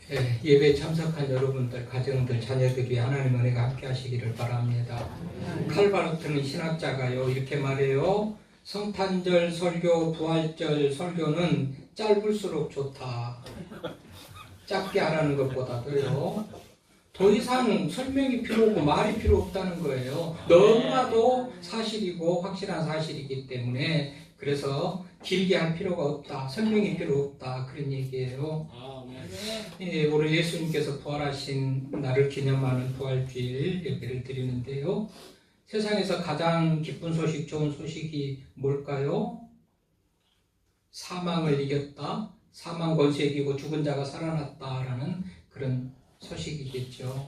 예배 참석한 여러분들, 가정들, 자녀들이 하나님 은혜가 함께 하시기를 바랍니다. 칼바르트는 신학자가요 이렇게 말해요. 성탄절 설교, 부활절 설교는 짧을수록 좋다. 짧게 하라는 것보다도요. 더 이상 설명이 필요 없고 말이 필요 없다는 거예요. 너무나도 사실이고 확실한 사실이기 때문에 그래서 길게 할 필요가 없다. 설명이 필요 없다. 그런 얘기예요. 오늘 예수님께서 부활하신 날을 기념하는 부활주일 예배를 드리는데요. 세상에서 가장 기쁜 소식, 좋은 소식이 뭘까요? 사망을 이겼다. 사망 권세 이기고 죽은 자가 살아났다라는 그런 소식이겠죠.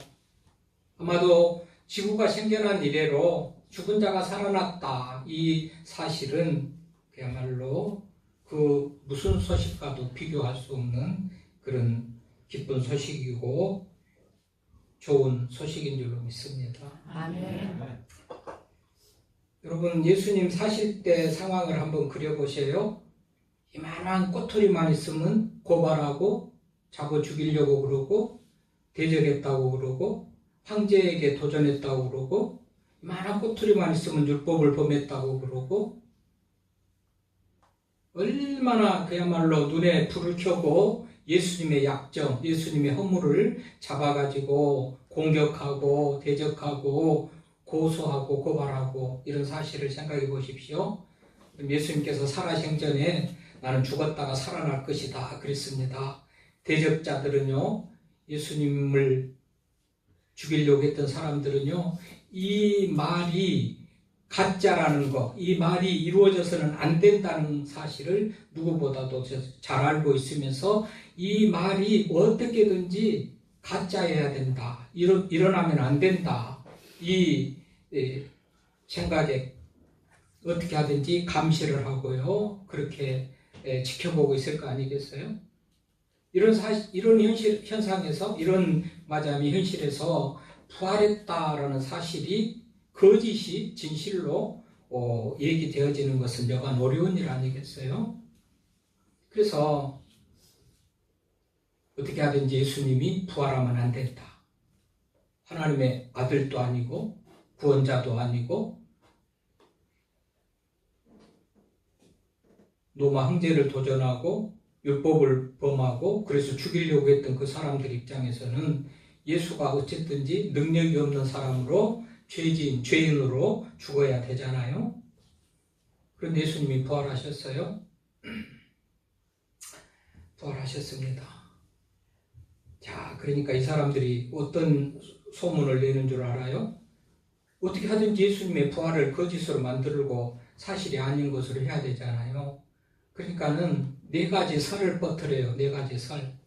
아마도 지구가 생겨난 이래로 죽은 자가 살아났다. 이 사실은 그야말로 그 무슨 소식과도 비교할 수 없는 그런 기쁜 소식이고 좋은 소식인 줄로 믿습니다. 아멘. 여러분, 예수님 사실 때 상황을 한번 그려보세요. 이만한 꼬투리만 있으면 고발하고 잡아 죽이려고 그러고 대적했다고 그러고 황제에게 도전했다고 그러고 이만한 꼬투리만 있으면 율법을 범했다고 그러고 얼마나 그야말로 눈에 불을 켜고 예수님의 약점, 예수님의 허물을 잡아가지고 공격하고 대적하고 고소하고 고발하고 이런 사실을 생각해 보십시오. 예수님께서 살아생전에 나는 죽었다가 살아날 것이다 그랬습니다. 대적자들은요, 예수님을 죽이려고 했던 사람들은요, 이 말이 가짜라는 것, 이 말이 이루어져서는 안 된다는 사실을 누구보다도 잘 알고 있으면서 이 말이 어떻게든지 가짜여야 된다, 일어나면 안 된다, 이 생각에 어떻게 하든지 감시를 하고요, 그렇게 지켜보고 있을 거 아니겠어요? 이런 현상에서, 이런 마자미 현실에서 부활했다라는 사실이 거짓이 진실로 얘기되어지는 것은 여간 어려운 일 아니겠어요? 그래서 어떻게 하든지 예수님이 부활하면 안 된다. 하나님의 아들도 아니고 구원자도 아니고 로마 황제를 도전하고 율법을 범하고 그래서 죽이려고 했던 그 사람들 입장에서는 예수가 어쨌든지 능력이 없는 사람으로 죄인으로 죽어야 되잖아요. 그런데 예수님이 부활하셨어요. 부활하셨습니다. 자, 그러니까 이 사람들이 어떤 소문을 내는 줄 알아요? 어떻게 하든지 예수님의 부활을 거짓으로 만들고 사실이 아닌 것으로 해야 되잖아요. 그러니까는 4가지 설을 퍼뜨려요. 4가지 설.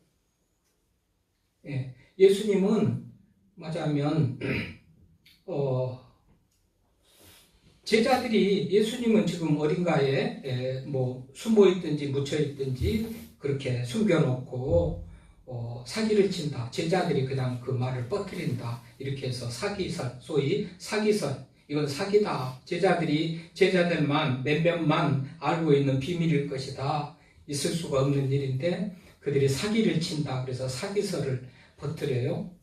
예수님은 맞아면 제자들이 예수님은 지금 어딘가에 숨어 있든지 묻혀 있든지 그렇게 숨겨놓고 사기를 친다. 제자들이 그냥 그 말을 퍼뜨린다. 이렇게 해서 사기설, 소위 사기설. 이건 사기다. 제자들만 몇몇만 알고 있는 비밀일 것이다. 있을 수가 없는 일인데 그들이 사기를 친다. 그래서 사기설을 퍼뜨려요.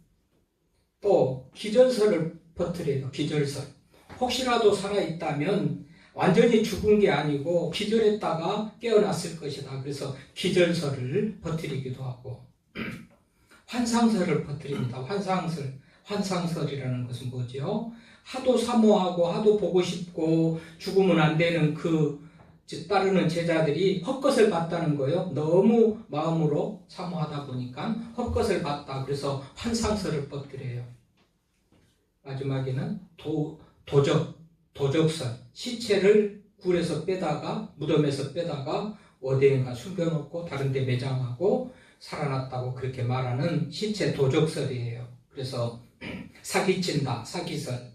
또 기절설을 퍼뜨려요. 기절설. 혹시라도 살아있다면 완전히 죽은 게 아니고 기절했다가 깨어났을 것이다. 그래서 기절설을 퍼뜨리기도 하고 환상설을 퍼뜨립니다. 환상설이라는 것은 뭐죠? 하도 사모하고 하도 보고 싶고 죽으면 안 되는 따르는 제자들이 헛것을 봤다는 거예요. 너무 마음으로 사모하다 보니까 헛것을 봤다. 그래서 환상설을 퍼뜨려요. 마지막에는 도적설. 시체를 굴에서 빼다가 무덤에서 빼다가 어디인가 숨겨놓고 다른 데 매장하고 살아났다고 그렇게 말하는 시체 도적설이에요. 그래서 사기친다. 사기설.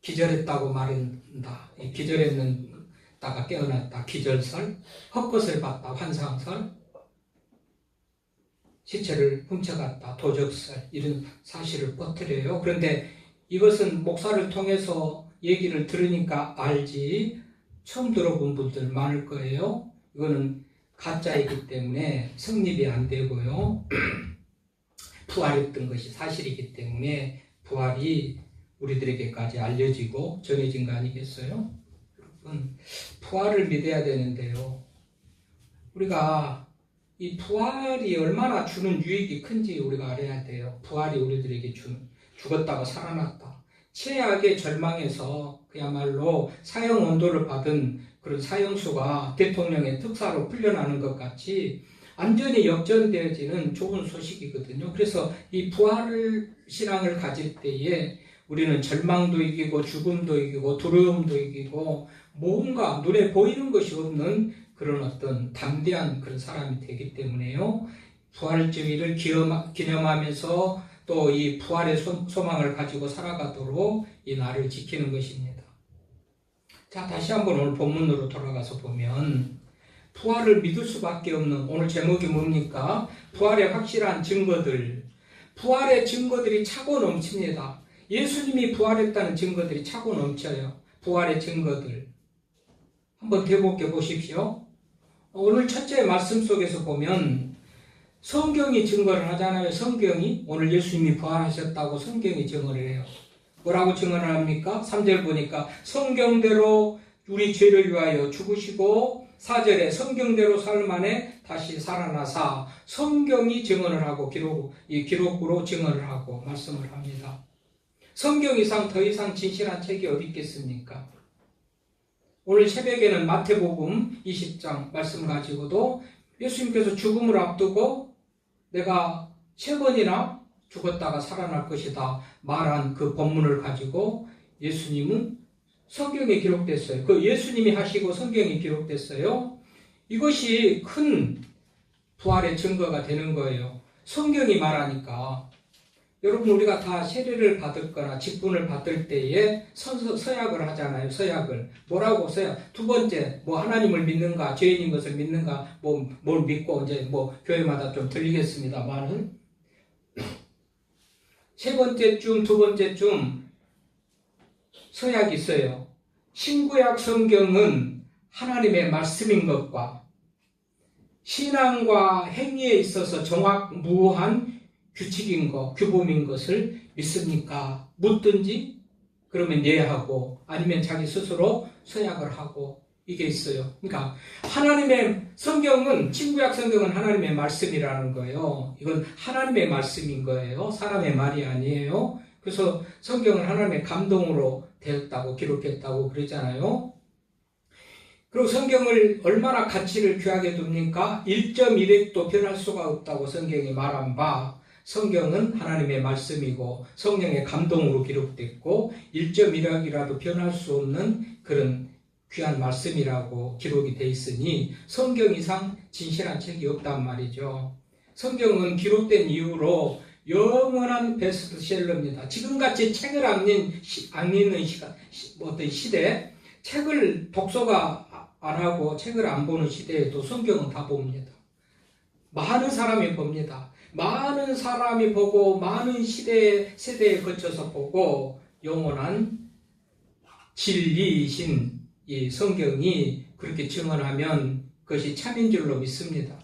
기절했다고 말한다. 기절했다가 깨어났다. 기절설. 헛것을 봤다. 환상설. 시체를 훔쳐갔다. 도적설. 이런 사실을 퍼뜨려요. 그런데 이것은 목사를 통해서 얘기를 들으니까 알지 처음 들어본 분들 많을 거예요. 이거는 가짜이기 때문에 성립이 안 되고요. 부활했던 것이 사실이기 때문에 부활이 우리들에게까지 알려지고 전해진 거 아니겠어요? 여러분, 부활을 믿어야 되는데요. 우리가 이 부활이 얼마나 주는 유익이 큰지 우리가 알아야 돼요. 부활이 우리들에게 죽었다가 살아났다. 최악의 절망에서 그야말로 사형 온도를 받은 그런 사형수가 대통령의 특사로 풀려나는 것 같이 완전히 역전되어지는 좋은 소식이거든요. 그래서 이 부활 신앙을 가질 때에 우리는 절망도 이기고 죽음도 이기고 두려움도 이기고 뭔가 눈에 보이는 것이 없는 그런 어떤 담대한 그런 사람이 되기 때문에요. 부활주의를 기념하면서 또 이 부활의 소망을 가지고 살아가도록 이 날을 지키는 것입니다. 자, 다시 한번 오늘 본문으로 돌아가서 보면 부활을 믿을 수밖에 없는 오늘 제목이 뭡니까? 부활의 확실한 증거들. 부활의 증거들이 차고 넘칩니다. 예수님이 부활했다는 증거들이 차고 넘쳐요. 부활의 증거들. 한번 되새겨 보십시오. 오늘 첫째 말씀 속에서 보면 성경이 증거를 하잖아요. 성경이 오늘 예수님이 부활하셨다고 성경이 증언을 해요. 뭐라고 증언을 합니까? 3절 보니까 성경대로 우리 죄를 위하여 죽으시고 4절에 성경대로 삶 안에 다시 살아나사 성경이 증언을 하고 기록으로 증언을 하고 말씀을 합니다. 성경 이상 더 이상 진실한 책이 어디 있겠습니까? 오늘 새벽에는 마태복음 20장 말씀 가지고도 예수님께서 죽음을 앞두고 내가 3번이나 죽었다가 살아날 것이다 말한 그 본문을 가지고 예수님은 성경에 기록됐어요. 그 예수님이 하시고 성경이 기록됐어요. 이것이 큰 부활의 증거가 되는 거예요. 성경이 말하니까. 여러분, 우리가 다 세례를 받을거나 직분을 받을 때에 서약을 하잖아요. 서약을. 뭐라고 서약? 두 번째, 하나님을 믿는가, 죄인인 것을 믿는가, 뭘 믿고, 이제 교회마다 좀 들리겠습니다만은. 세 번째쯤, 두 번째쯤 서약이 있어요. 신구약 성경은 하나님의 말씀인 것과 신앙과 행위에 있어서 정확무한 규칙인 것, 규범인 것을 믿습니까? 묻든지 그러면 예 하고 아니면 자기 스스로 서약을 하고 이게 있어요. 그러니까 하나님의 성경은 신구약 성경은 하나님의 말씀이라는 거예요. 이건 하나님의 말씀인 거예요. 사람의 말이 아니에요. 그래서 성경은 하나님의 감동으로 되었다고 기록했다고 그러잖아요. 그리고 성경을 얼마나 가치를 귀하게 둡니까? 1.1획도 변할 수가 없다고 성경이 말한 바 성경은 하나님의 말씀이고 성령의 감동으로 기록됐고 1.1획이라도 변할 수 없는 그런 귀한 말씀이라고 기록이 돼 있으니 성경 이상 진실한 책이 없단 말이죠. 성경은 기록된 이후로 영원한 베스트셀러입니다. 지금같이 책을 안 읽는 어떤 시대, 책을 독서가 안 하고 책을 안 보는 시대에도 성경은 다 봅니다. 많은 사람이 봅니다. 많은 사람이 보고 많은 세대에 거쳐서 보고 영원한 진리이신 이 성경이 그렇게 증언하면 그것이 참인 줄로 믿습니다.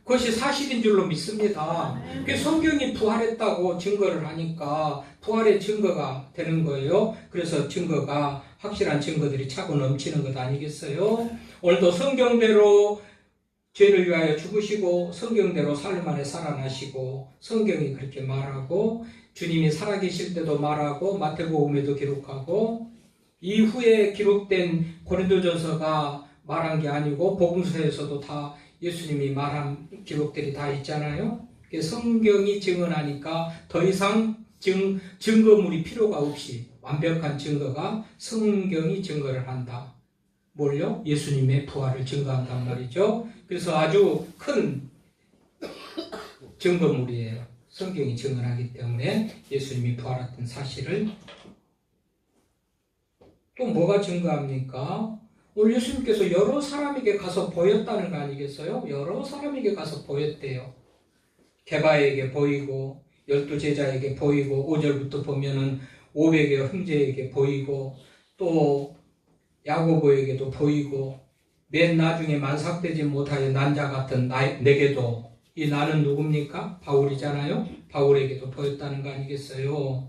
그것이 사실인 줄로 믿습니다. 성경이 부활했다고 증거를 하니까 부활의 증거가 되는 거예요. 그래서 증거가 확실한 증거들이 차고 넘치는 것 아니겠어요? 오늘도 성경대로 죄를 위하여 죽으시고 성경대로 삶 안에 살아나시고 성경이 그렇게 말하고 주님이 살아계실 때도 말하고 마태복음에도 기록하고 이후에 기록된 고린도전서가 말한 게 아니고 복음서에서도 다 예수님이 말한 기록들이 다 있잖아요. 성경이 증언하니까 더 이상 증거물이 필요가 없이 완벽한 증거가 성경이 증거를 한다. 뭘요? 예수님의 부활을 증거한단 말이죠. 그래서 아주 큰 증거물이에요. 성경이 증언하기 때문에 예수님이 부활했던 사실을. 또 뭐가 증거합니까? 오늘 예수님께서 여러 사람에게 가서 보였다는 거 아니겠어요? 여러 사람에게 가서 보였대요. 게바에게 보이고 12제자에게 보이고 5절부터 보면은 500의 형제에게 보이고 또 야고보에게도 보이고 맨 나중에 만삭되지 못하여 난자 같은 내게도 이 나는 누굽니까? 바울이잖아요. 바울에게도 보였다는 거 아니겠어요?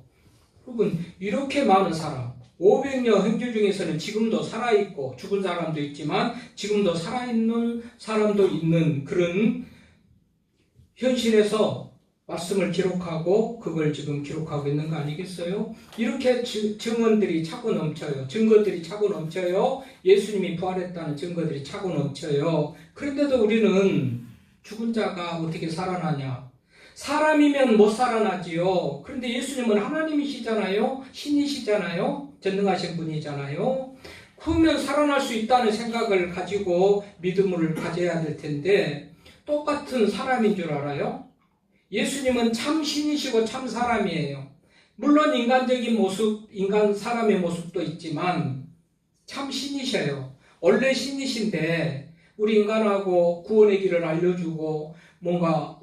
여러분, 이렇게 많은 사람, 500여 형제 중에서는 지금도 살아있고 죽은 사람도 있지만 지금도 살아있는 사람도 있는 그런 현실에서 말씀을 기록하고 그걸 지금 기록하고 있는 거 아니겠어요? 이렇게 증언들이 차고 넘쳐요. 증거들이 차고 넘쳐요. 예수님이 부활했다는 증거들이 차고 넘쳐요. 그런데도 우리는 죽은 자가 어떻게 살아나냐? 사람이면 못 살아나지요. 그런데 예수님은 하나님이시잖아요. 신이시잖아요. 전능하신 분이잖아요. 그러면 살아날 수 있다는 생각을 가지고 믿음을 가져야 될 텐데 똑같은 사람인 줄 알아요? 예수님은 참 신이시고 참 사람이에요. 물론 인간적인 모습, 사람의 모습도 있지만 참 신이셔요. 원래 신이신데 우리 인간하고 구원의 길을 알려주고 뭔가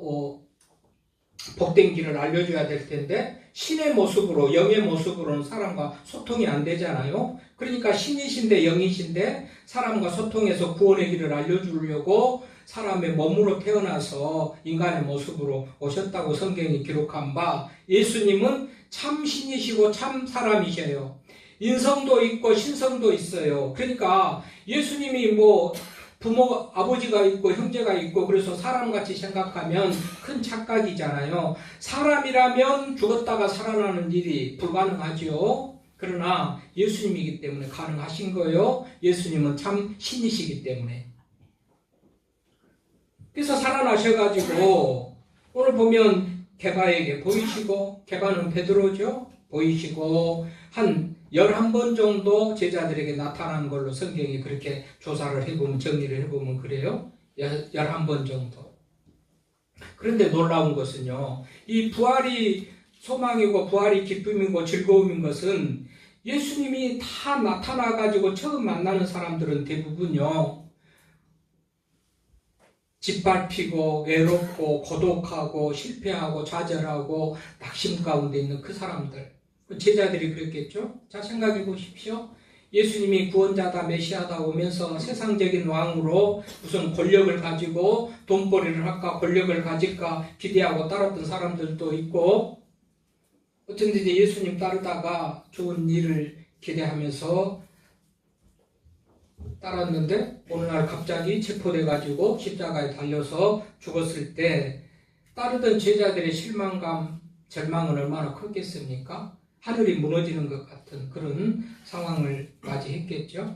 복된 길을 알려줘야 될 텐데 신의 모습으로, 영의 모습으로는 사람과 소통이 안 되잖아요. 그러니까 신이신데 영이신데 사람과 소통해서 구원의 길을 알려주려고 사람의 몸으로 태어나서 인간의 모습으로 오셨다고 성경이 기록한 바 예수님은 참 신이시고 참 사람이셔요. 인성도 있고 신성도 있어요. 그러니까 예수님이 뭐 부모, 아버지가 있고 형제가 있고 그래서 사람같이 생각하면 큰 착각이잖아요. 사람이라면 죽었다가 살아나는 일이 불가능하죠. 그러나 예수님이기 때문에 가능하신 거예요. 예수님은 참 신이시기 때문에. 그래서 살아나셔가지고 오늘 보면 게바에게 보이시고, 게바는 베드로죠. 보이시고 한 11번 정도 제자들에게 나타난 걸로 성경이 그렇게 조사를 해보면, 정리를 해보면 그래요. 11번 정도. 그런데 놀라운 것은요, 이 부활이 소망이고 부활이 기쁨이고 즐거움인 것은 예수님이 다 나타나가지고 처음 만나는 사람들은 대부분요, 짓밟히고 외롭고 고독하고 실패하고 좌절하고 낙심 가운데 있는 그 사람들, 제자들이 그랬겠죠? 자, 생각해 보십시오. 예수님이 구원자다 메시아다 오면서 세상적인 왕으로 무슨 권력을 가지고 돈벌이를 할까 권력을 가질까 기대하고 따랐던 사람들도 있고, 어쩐지 예수님 따르다가 좋은 일을 기대하면서 따랐는데 어느 날 갑자기 체포돼가지고 십자가에 달려서 죽었을 때 따르던 제자들의 실망감, 절망은 얼마나 컸겠습니까? 하늘이 무너지는 것 같은 그런 상황을 맞이했겠죠.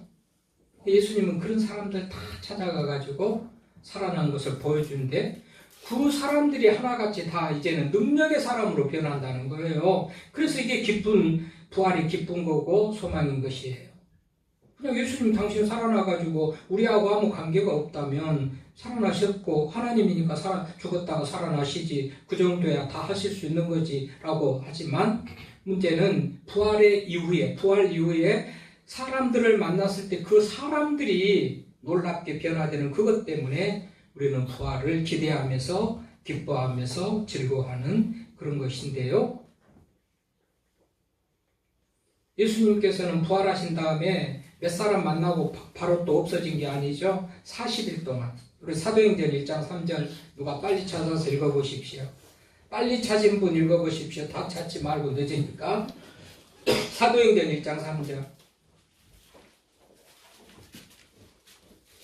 예수님은 그런 사람들 다 찾아가가지고 살아난 것을 보여주는데 그 사람들이 하나같이 다 이제는 능력의 사람으로 변한다는 거예요. 그래서 이게 기쁜, 부활이 기쁜 거고 소망인 것이에요. 그냥 예수님 당신 살아나가지고 우리하고 아무 관계가 없다면 살아나셨고 하나님이니까 죽었다가 살아나시지 그 정도야 다 하실 수 있는 거지 라고 하지만 문제는 부활 이후에 사람들을 만났을 때 그 사람들이 놀랍게 변화되는 그것 때문에 우리는 부활을 기대하면서 기뻐하면서 즐거워하는 그런 것인데요. 예수님께서는 부활하신 다음에 몇 사람 만나고 바로 또 없어진 게 아니죠. 40일 동안. 우리 사도행전 1장 3절 누가 빨리 찾아서 읽어보십시오. 빨리 찾은 분 읽어보십시오. 다 찾지 말고 늦으니까. 사도행전 1장 3절.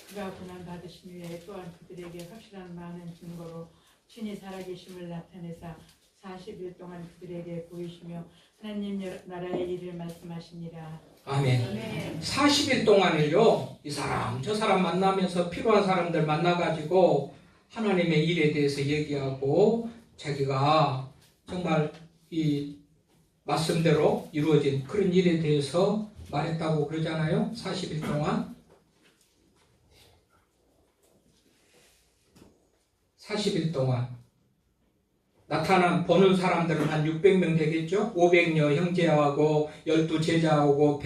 그가 고난 받으신 후에 또한 그들에게 확실한 많은 증거로 친히 살아계심을 나타내사 40일 동안 그들에게 보이시며 하나님 나라의 일을 말씀하시니라. 아멘. 40일 동안을요, 이 사람, 저 사람 만나면서 필요한 사람들 만나가지고 하나님의 일에 대해서 얘기하고 자기가 정말 이 말씀대로 이루어진 그런 일에 대해서 말했다고 그러잖아요. 40일 동안. 40일 동안. 보는 사람들은 한 600명 되겠죠? 500여 형제하고 12제자하고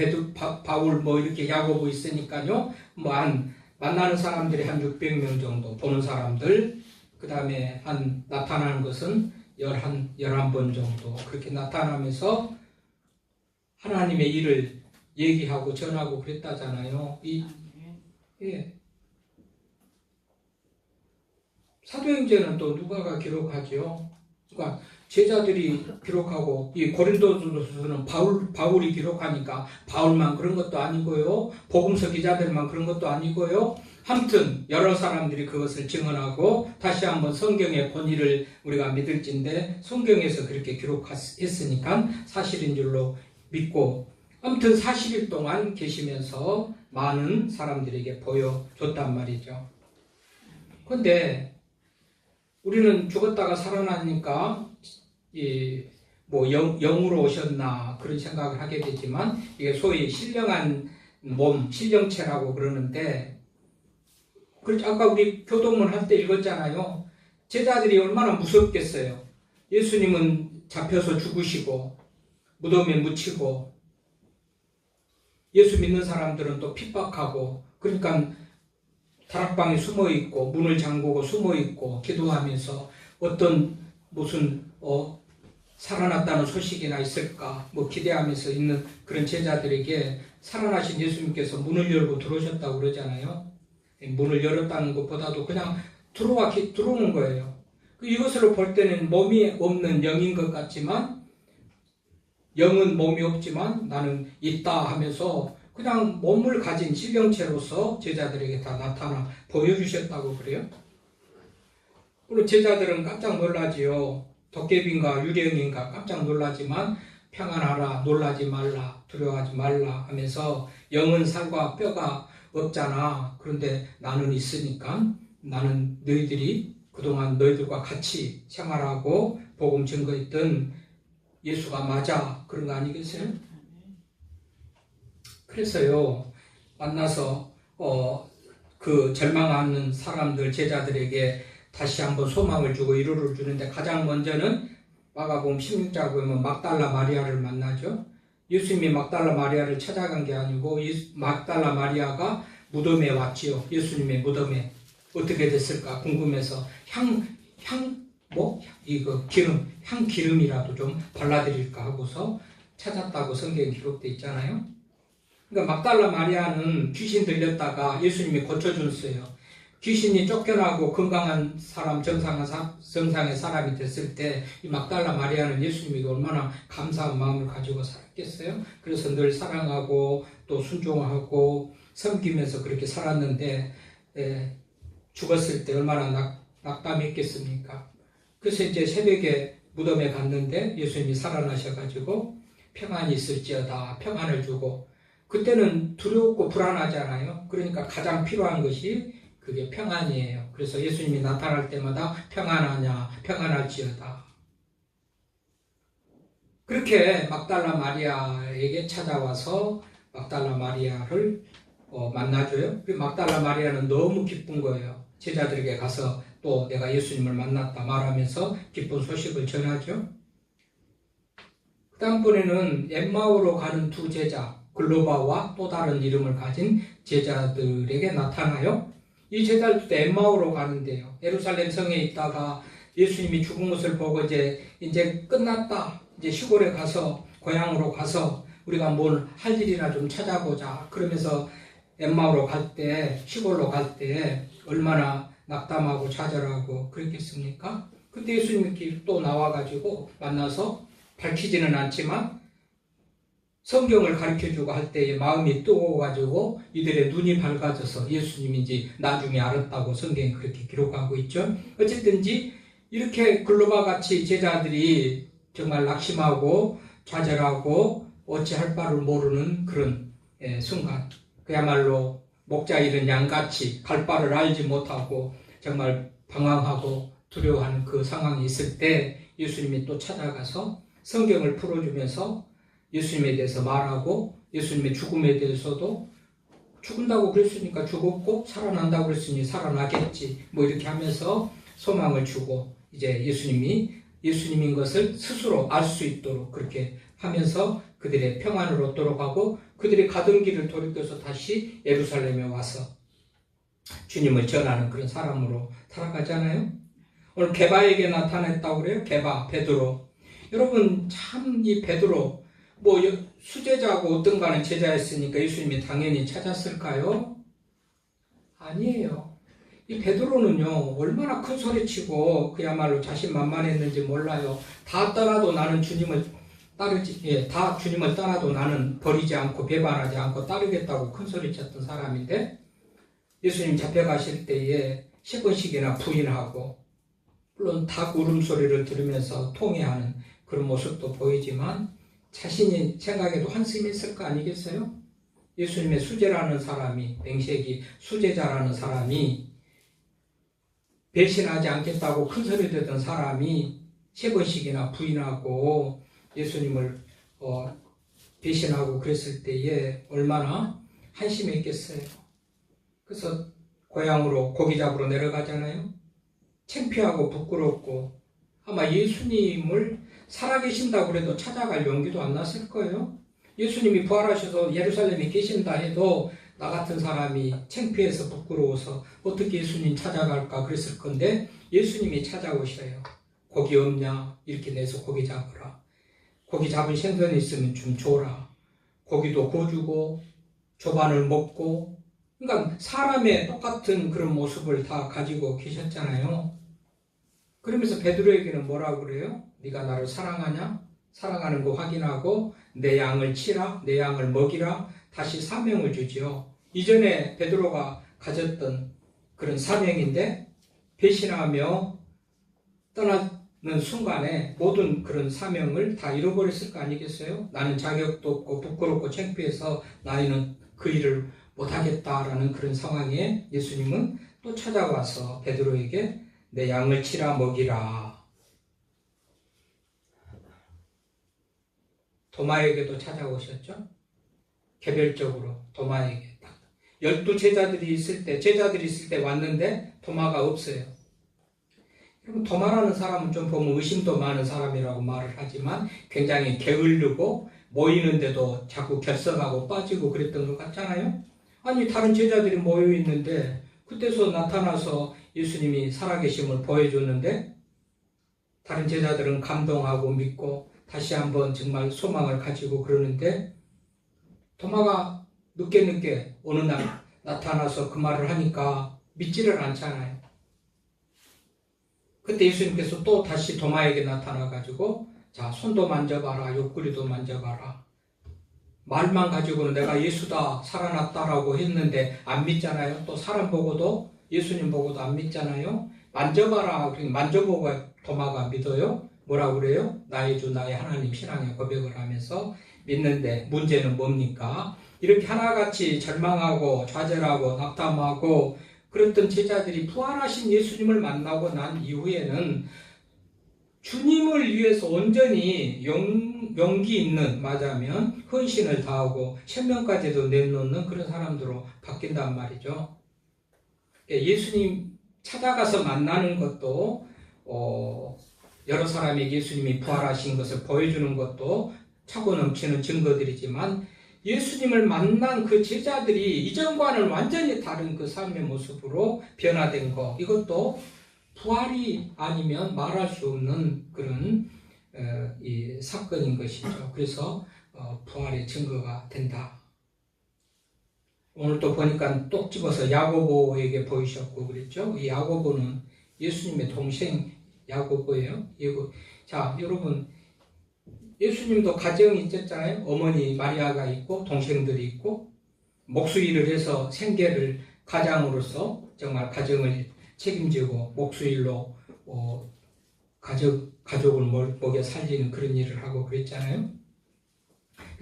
바울 이렇게 야고보 있으니까요. 만나는 사람들이 한 600명 정도 보는 사람들. 그 다음에 나타나는 것은 11번 정도. 그렇게 나타나면서 하나님의 일을 얘기하고 전하고 그랬다잖아요. 예. 사도행전은 또 누가가 기록하죠. 그러니까 제자들이 기록하고 이 고린도전서는 바울이 기록하니까 바울만 그런 것도 아니고요. 복음서 기자들만 그런 것도 아니고요. 아무튼 여러 사람들이 그것을 증언하고 다시 한번 성경의 권위를 우리가 믿을진데 성경에서 그렇게 기록했으니까 사실인 줄로 믿고 아무튼 40일 동안 계시면서 많은 사람들에게 보여줬단 말이죠. 그런데 우리는 죽었다가 살아나니까 영으로 오셨나 그런 생각을 하게 되지만 이게 소위 신령한 몸, 신령체라고 그러는데 아까 우리 교동문 할 때 읽었잖아요. 제자들이 얼마나 무섭겠어요. 예수님은 잡혀서 죽으시고 무덤에 묻히고 예수 믿는 사람들은 또 핍박하고 그러니까 다락방에 숨어있고 문을 잠그고 숨어있고 기도하면서 어떤 무슨 살아났다는 소식이나 있을까 기대하면서 있는 그런 제자들에게 살아나신 예수님께서 문을 열고 들어오셨다고 그러잖아요. 문을 열었다는 것보다도 그냥 들어오는 거예요. 이것을 볼 때는 몸이 없는 영인 것 같지만 영은 몸이 없지만 나는 있다 하면서 그냥 몸을 가진 신령체로서 제자들에게 다 나타나 보여주셨다고 그래요. 물론 제자들은 깜짝 놀라지요. 도깨비인가 유령인가 깜짝 놀라지만 평안하라, 놀라지 말라, 두려워하지 말라 하면서 영은 살과 뼈가 없잖아. 그런데 나는 있으니까 나는 너희들이 그동안 너희들과 같이 생활하고 복음 증거했던 예수가 맞아. 그런 거 아니겠어요? 그래서요, 만나서 그 절망하는 사람들, 제자들에게 다시 한번 소망을 주고 위로를 주는데 가장 먼저는 마가복음 16장 보면 막달라 마리아를 만나죠. 예수님이 막달라 마리아를 찾아간 게 아니고 막달라 마리아가 무덤에 왔지요. 예수님의 무덤에 어떻게 됐을까 궁금해서 향기름이라도 좀 발라드릴까 하고서 찾았다고 성경에 기록되어 있잖아요. 그러니까 막달라 마리아는 귀신 들렸다가 예수님이 고쳐줬어요. 귀신이 쫓겨나고 건강한 사람, 정상의 사람이 됐을 때 이 막달라 마리아는 예수님에게 얼마나 감사한 마음을 가지고 살았겠어요? 그래서 늘 사랑하고 또 순종하고 섬기면서 그렇게 살았는데 죽었을 때 얼마나 낙담했겠습니까? 그래서 이제 새벽에 무덤에 갔는데 예수님이 살아나셔가지고 평안이 있을지어다 평안을 주고 그때는 두렵고 불안하잖아요. 그러니까 가장 필요한 것이 그게 평안이에요. 그래서 예수님이 나타날 때마다 평안하냐, 평안할지어다. 그렇게 막달라 마리아에게 찾아와서 막달라 마리아를 만나줘요. 막달라 마리아는 너무 기쁜 거예요. 제자들에게 가서 또 내가 예수님을 만났다 말하면서 기쁜 소식을 전하죠. 그 다음번에는 엠마오로 가는 두 제자, 글로바와 또 다른 이름을 가진 제자들에게 나타나요. 이 제자들도 엠마오로 가는데요. 예루살렘 성에 있다가 예수님이 죽은 것을 보고 이제 끝났다. 이제 시골에 가서 고향으로 가서 우리가 뭘 할 일이나 좀 찾아보자. 그러면서 엠마오로 갈 때, 시골로 갈 때 얼마나 낙담하고 좌절하고 그랬겠습니까? 그때 예수님이 또 나와가지고 만나서 밝히지는 않지만 성경을 가르쳐주고 할 때에 마음이 뜨거워가지고 이들의 눈이 밝아져서 예수님인지 나중에 알았다고 성경이 그렇게 기록하고 있죠. 어쨌든지 이렇게 글로바 같이 제자들이 정말 낙심하고 좌절하고 어찌할 바를 모르는 그런 순간, 그야말로 목자 잃은 양같이 갈 바를 알지 못하고 정말 방황하고 두려워하는 그 상황이 있을 때 예수님이 또 찾아가서 성경을 풀어주면서 예수님에 대해서 말하고 예수님의 죽음에 대해서도 죽는다고 그랬으니까 죽었고 살아난다고 그랬으니 살아나겠지 이렇게 하면서 소망을 주고 이제 예수님인 것을 스스로 알 수 있도록 그렇게 하면서 그들의 평안을 얻도록 하고 그들이 가던 길을 돌이켜서 다시 예루살렘에 와서 주님을 전하는 그런 사람으로 살아가잖아요. 오늘 게바에게 나타났다고 그래요. 게바, 베드로. 여러분 참 이 베드로 수제자고 어떤가는 제자였으니까 예수님이 당연히 찾았을까요? 아니에요. 이 베드로는요, 얼마나 큰 소리치고 그야말로 자신만만했는지 몰라요. 다 떠나도 나는 주님을 다 주님을 떠나도 나는 버리지 않고 배반하지 않고 따르겠다고 큰 소리쳤던 사람인데, 예수님 잡혀가실 때에 10번씩이나 부인하고, 물론 닭 울음소리를 들으면서 통회하는 그런 모습도 보이지만, 자신이 생각에도 한심히 했을 거 아니겠어요? 예수님의 수제라는 사람이, 맹세기 수제자라는 사람이, 배신하지 않겠다고 큰 소리 듣던 사람이 3번씩이나 부인하고 예수님을 배신하고 그랬을 때에 얼마나 한심했겠어요. 그래서 고향으로 고기 잡으러 내려가잖아요. 창피하고 부끄럽고, 아마 예수님을 살아계신다고 그래도 찾아갈 용기도 안 났을 거예요. 예수님이 부활하셔서 예루살렘에 계신다 해도 나 같은 사람이 창피해서 부끄러워서 어떻게 예수님 찾아갈까 그랬을 건데, 예수님이 찾아오셔요. 고기 없냐? 이렇게 내서 고기 잡으라. 고기 잡은 생선이 있으면 좀 줘라. 고기도 구워주고 조반을 먹고, 그러니까 사람의 똑같은 그런 모습을 다 가지고 계셨잖아요. 그러면서 베드로에게는 뭐라고 그래요? 네가 나를 사랑하냐? 사랑하는 거 확인하고 내 양을 치라, 내 양을 먹이라, 다시 사명을 주지요. 이전에 베드로가 가졌던 그런 사명인데, 배신하며 떠나는 순간에 모든 그런 사명을 다 잃어버렸을 거 아니겠어요? 나는 자격도 없고 부끄럽고 창피해서 나는 그 일을 못하겠다라는 그런 상황에 예수님은 또 찾아와서 베드로에게 내 양을 치라, 먹이라. 도마에게도 찾아오셨죠? 개별적으로 도마에게. 12 제자들이 있을 때 왔는데 도마가 없어요. 여러분, 도마라는 사람은 좀 보면 의심도 많은 사람이라고 말을 하지만 굉장히 게을르고 모이는데도 자꾸 결석하고 빠지고 그랬던 것 같잖아요. 아니, 다른 제자들이 모여 있는데 그때서 나타나서 예수님이 살아계심을 보여줬는데, 다른 제자들은 감동하고 믿고 다시 한번 정말 소망을 가지고 그러는데, 도마가 늦게 어느 날 나타나서 그 말을 하니까 믿지를 않잖아요. 그때 예수님께서 또 다시 도마에게 나타나가지고, 자, 손도 만져봐라, 옆구리도 만져봐라. 말만 가지고는 내가 예수다, 살아났다라고 했는데 안 믿잖아요. 또 사람 보고도, 예수님 보고도 안 믿잖아요. 만져봐라. 만져보고 도마가 믿어요. 뭐라고 그래요? 나의 주, 나의 하나님 신앙의 고백을 하면서 믿는데, 문제는 뭡니까? 이렇게 하나같이 절망하고 좌절하고 낙담하고 그랬던 제자들이 부활하신 예수님을 만나고 난 이후에는 주님을 위해서 온전히 용기 있는, 말하자면 헌신을 다하고 생명까지도 내놓는 그런 사람들로 바뀐단 말이죠. 예수님 찾아가서 만나는 것도 여러 사람에게 예수님이 부활하신 것을 보여주는 것도 차고 넘치는 증거들이지만, 예수님을 만난 그 제자들이 이전과는 완전히 다른 그 삶의 모습으로 변화된 것, 이것도 부활이 아니면 말할 수 없는 그런 이 사건인 것이죠. 그래서 부활의 증거가 된다. 오늘 또 보니까 똑 집어서 야고보에게 보이셨고 그랬죠. 이 야고보는 예수님의 동생 야고보예요. 자, 여러분, 예수님도 가정이 있었잖아요. 어머니 마리아가 있고 동생들이 있고, 목수일을 해서 생계를 가장으로서 정말 가정을 책임지고 목수일로 가족을 먹여 살리는 그런 일을 하고 그랬잖아요.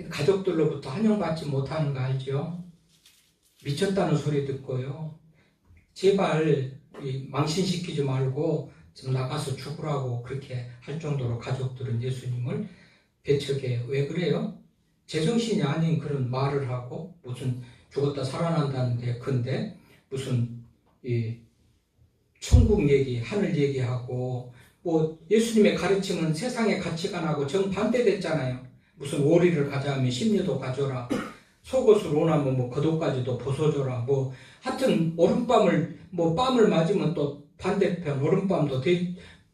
가족들로부터 환영받지 못하는 거 알죠? 미쳤다는 소리 듣고요. 제발 망신시키지 말고 좀 나가서 죽으라고 그렇게 할 정도로 가족들은 예수님을 배척해요. 왜 그래요? 제정신이 아닌 그런 말을 하고, 무슨 죽었다 살아난다는데, 근데 무슨 천국 얘기, 하늘 얘기하고, 뭐 예수님의 가르침은 세상의 가치관하고 정반대됐잖아요. 무슨 오리를 가져가면 십리도 가져라, 속옷을 원하면 뭐 겉옷까지도 벗어줘라, 뭐 하여튼 오른밤을 뺨을 맞으면 또 반대편 오른밤도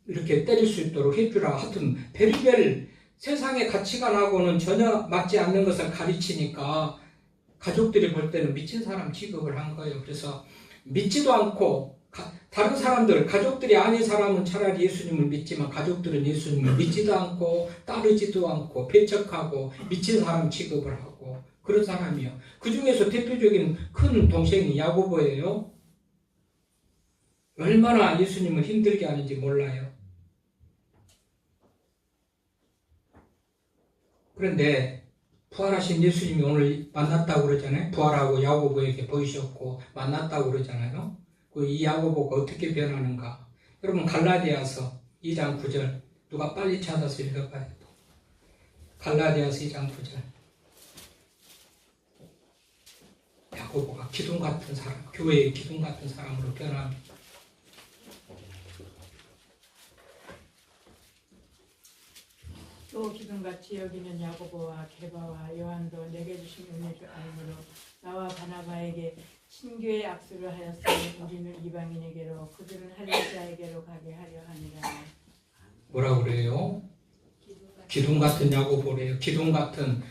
이렇게 때릴 수 있도록 해주라. 하여튼 별의별 세상의 가치관하고는 전혀 맞지 않는 것을 가르치니까 가족들이 볼 때는 미친 사람 취급을 한 거예요. 그래서 믿지도 않고 다른 사람들, 가족들이 아닌 사람은 차라리 예수님을 믿지만 가족들은 예수님을 믿지도 않고 따르지도 않고 배척하고 미친 사람 취급을 하고 그런 사람이요. 그 중에서 대표적인 큰 동생이 야고보예요. 얼마나 예수님을 힘들게 하는지 몰라요. 그런데 부활하신 예수님이 오늘 만났다고 그러잖아요. 부활하고 야고보에게 보이셨고 만났다고 그러잖아요. 이 야고보가 어떻게 변하는가? 여러분 갈라디아서 2장 9절 누가 빨리 찾아서 읽어봐요. 갈라디아서 2장 9절 야고보가 기둥 같은 사람, 교회의 기둥 같은 사람으로 변합니다. 또 기둥같이 여기는 야고보와 게바와 요한도 내게 주신 은혜를 알므로 나와 바나바에게 신교의 악수를 하였으니 우리는 이방인에게로 그들은 할례자에게로 가게 하려 하니라. 뭐라 그래요? 기둥 같은 야고보래요. 기둥 같은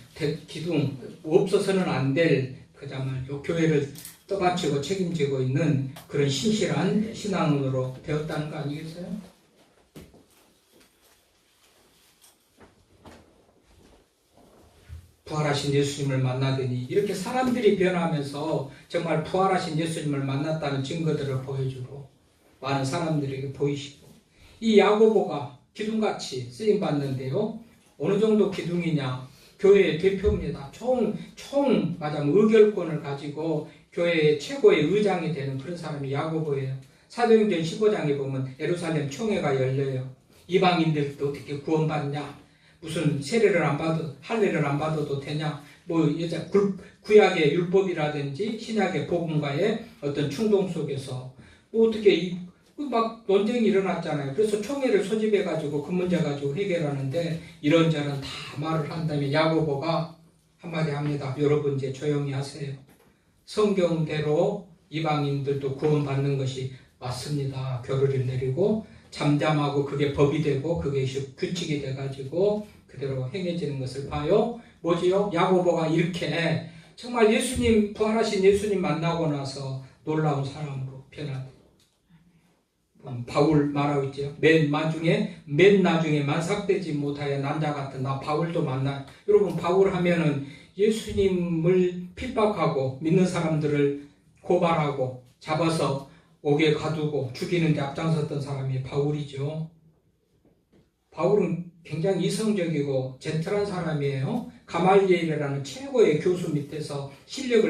기둥 없어서는 안 될 그야말로 교회를 떠받치고 책임지고 있는 그런 신실한 신앙으로 되었다는 거 아니겠어요? 부활하신 예수님을 만나더니 이렇게 사람들이 변하면서 정말 부활하신 예수님을 만났다는 증거들을 보여주고 많은 사람들에게 보이시고 이 야고보가 기둥같이 쓰임받는데요. 어느 정도 기둥이냐? 교회의 대표입니다. 총 말하자면 의결권을 가지고 교회의 최고의 의장이 되는 그런 사람이 야고보예요. 사도행전 15장에 보면 예루살렘 총회가 열려요. 이방인들도 어떻게 구원받냐? 무슨 세례를 안 받아도 할례를 안 받아도 되냐? 구약의 율법이라든지 신약의 복음과의 어떤 충동 속에서 어떻게 막 논쟁이 일어났잖아요. 그래서 총회를 소집해가지고 그 문제 가지고 해결하는데 이런저런 다 말을 한 다음에 야고보가 한마디 합니다. 여러분 이제 조용히 하세요. 성경대로 이방인들도 구원받는 것이 맞습니다. 결의를 내리고 잠잠하고 그게 법이 되고 그게 규칙이 돼가지고 그대로 행해지는 것을 봐요. 뭐지요? 야고보가 이렇게 정말 예수님 부활하신 예수님 만나고 나서 놀라운 사람으로 변하다. 바울 말하고 있죠. 맨 나중에 만삭되지 못하여 남자 같은 나 바울도 만나. 여러분 바울 하면은 예수님을 핍박하고 믿는 사람들을 고발하고 잡아서 옥에 가두고 죽이는 데 앞장섰던 사람이 바울이죠. 바울은 굉장히 이성적이고 젠틀한 사람이에요. 가말리엘이라는 최고의 교수 밑에서 실력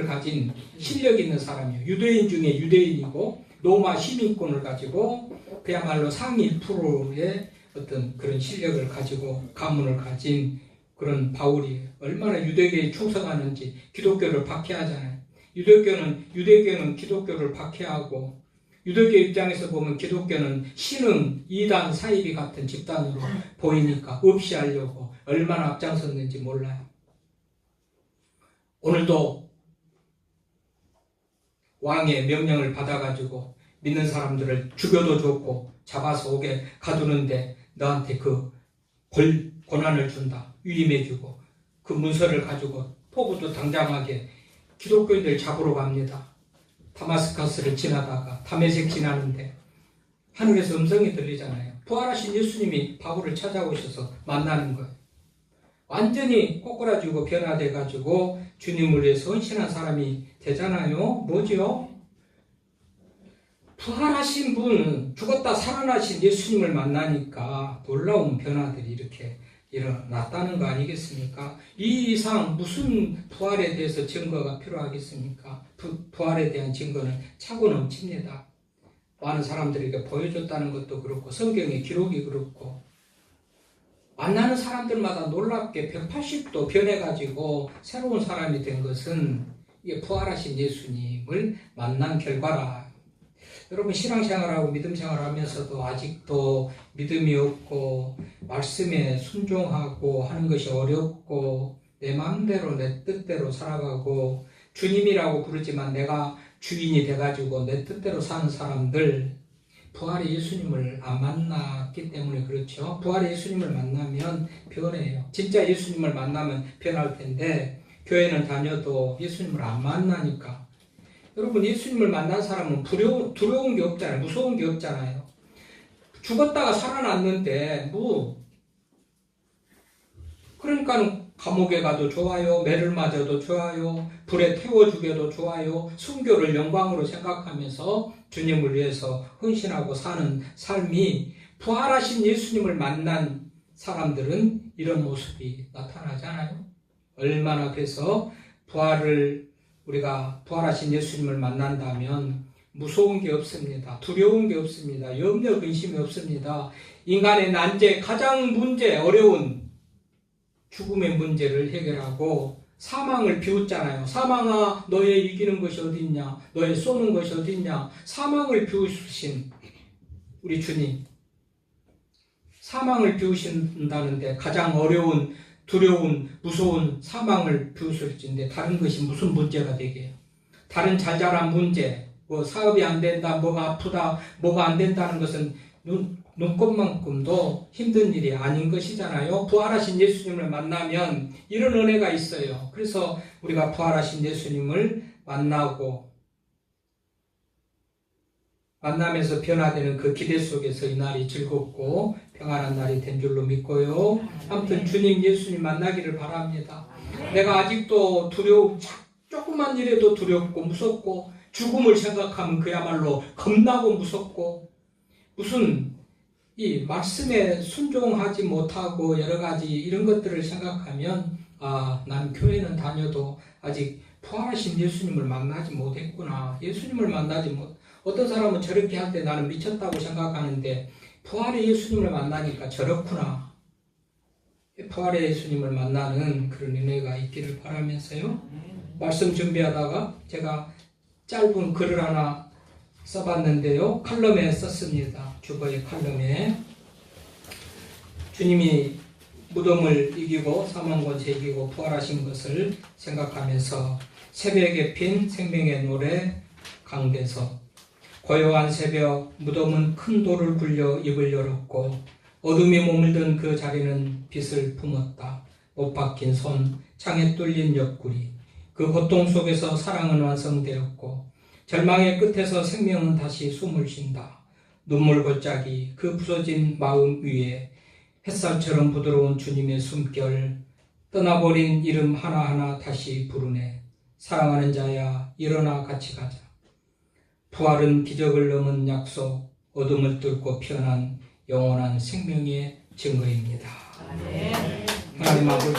있는 사람이에요. 유대인 중에 유대인이고 로마 시민권을 가지고 그야말로 상위 1%의 어떤 그런 실력을 가지고 가문을 가진 그런 바울이 얼마나 유대교에 충성하는지 기독교를 박해하잖아요. 유대교는 기독교를 박해하고 유대교 입장에서 보면 기독교는 신흥, 이단, 사이비 같은 집단으로 보이니까 없이 하려고 얼마나 앞장섰는지 몰라요. 오늘도 왕의 명령을 받아가지고 믿는 사람들을 죽여도 좋고 잡아서 옥에 가두는데 너한테 그 고난을 준다. 위임해주고 그 문서를 가지고 포부도 당당하게 기독교인들 잡으러 갑니다. 다마스커스를 지나다가 다메섹 지나는데 하늘에서 음성이 들리잖아요. 부활하신 예수님이 바울을 찾아오셔서 만나는 거예요. 완전히 꼬꾸라지고 변화돼가지고 주님을 위해서 헌신한 사람이 되잖아요. 뭐죠? 부활하신 분, 죽었다 살아나신 예수님을 만나니까 놀라운 변화들이 이렇게 일어났다는 거 아니겠습니까? 이 이상 무슨 부활에 대해서 증거가 필요하겠습니까? 부활에 대한 증거는 차고 넘칩니다. 많은 사람들에게 보여줬다는 것도 그렇고 성경의 기록이 그렇고 만나는 사람들마다 놀랍게 180도 변해가지고 새로운 사람이 된 것은 이게 부활하신 예수님을 만난 결과라. 여러분 신앙생활하고 믿음생활 하면서도 아직도 믿음이 없고 말씀에 순종하고 하는 것이 어렵고 내 마음대로 내 뜻대로 살아가고 주님이라고 부르지만 내가 주인이 돼가지고 내 뜻대로 사는 사람들 부활의 예수님을 안 만났기 때문에 그렇죠. 부활의 예수님을 만나면 변해요. 진짜 예수님을 만나면 변할 텐데 교회는 다녀도 예수님을 안 만나니까 여러분 예수님을 만난 사람은 두려운 게 없잖아요. 무서운 게 없잖아요. 죽었다가 살아났는데 그러니까 감옥에 가도 좋아요. 매를 맞아도 좋아요. 불에 태워 죽여도 좋아요. 순교를 영광으로 생각하면서 주님을 위해서 헌신하고 사는 삶이 부활하신 예수님을 만난 사람들은 이런 모습이 나타나잖아요. 얼마나 그래서 우리가 부활하신 예수님을 만난다면 무서운 게 없습니다. 두려운 게 없습니다. 염려 근심이 없습니다. 인간의 난제 가장 어려운 죽음의 문제를 해결하고 사망을 비웃잖아요. 사망아 너의 이기는 것이 어디 있냐? 너의 쏘는 것이 어디 있냐? 사망을 비우신 우리 주님. 사망을 비우신다는데 가장 어려운 두려운 무서운 사망을 비우실진데 다른 것이 무슨 문제가 되게요? 다른 자잘한 문제 사업이 안 된다, 뭐가 아프다, 뭐가 안 된다는 것은 눈꼽만큼도 힘든 일이 아닌 것이잖아요. 부활하신 예수님을 만나면 이런 은혜가 있어요. 그래서 우리가 부활하신 예수님을 만나면서 변화되는 그 기대 속에서 이 날이 즐겁고 평안한 날이 된 줄로 믿고요. 아무튼 주님 예수님 만나기를 바랍니다. 내가 아직도 조금만 일에도 두렵고 무섭고 죽음을 생각하면 그야말로 겁나고 무섭고 무슨 이 말씀에 순종하지 못하고 여러 가지 이런 것들을 생각하면 난 교회는 다녀도 아직 부활하신 예수님을 만나지 못했구나. 예수님을 어떤 사람은 저렇게 할 때 나는 미쳤다고 생각하는데 부활의 예수님을 만나니까 저렇구나. 부활의 예수님을 만나는 그런 은혜가 있기를 바라면서요. 말씀 준비하다가 제가 짧은 글을 하나 써봤는데요. 칼럼에 썼습니다. 주보의 칼럼에. 주님이 무덤을 이기고 사망권세 이기고 부활하신 것을 생각하면서 새벽에 핀 생명의 노래 강대석. 고요한 새벽 무덤은 큰 돌을 굴려 입을 열었고 어둠이 머물던 그 자리는 빛을 품었다. 못 박힌 손, 창에 뚫린 옆구리. 그 고통 속에서 사랑은 완성되었고 절망의 끝에서 생명은 다시 숨을 쉰다. 눈물 골짜기 그 부서진 마음 위에 햇살처럼 부드러운 주님의 숨결 떠나버린 이름 하나하나 다시 부르네. 사랑하는 자야 일어나 같이 가자. 부활은 기적을 넘은 약속 어둠을 뚫고 피어난 영원한 생명의 증거입니다. 하나님 아버지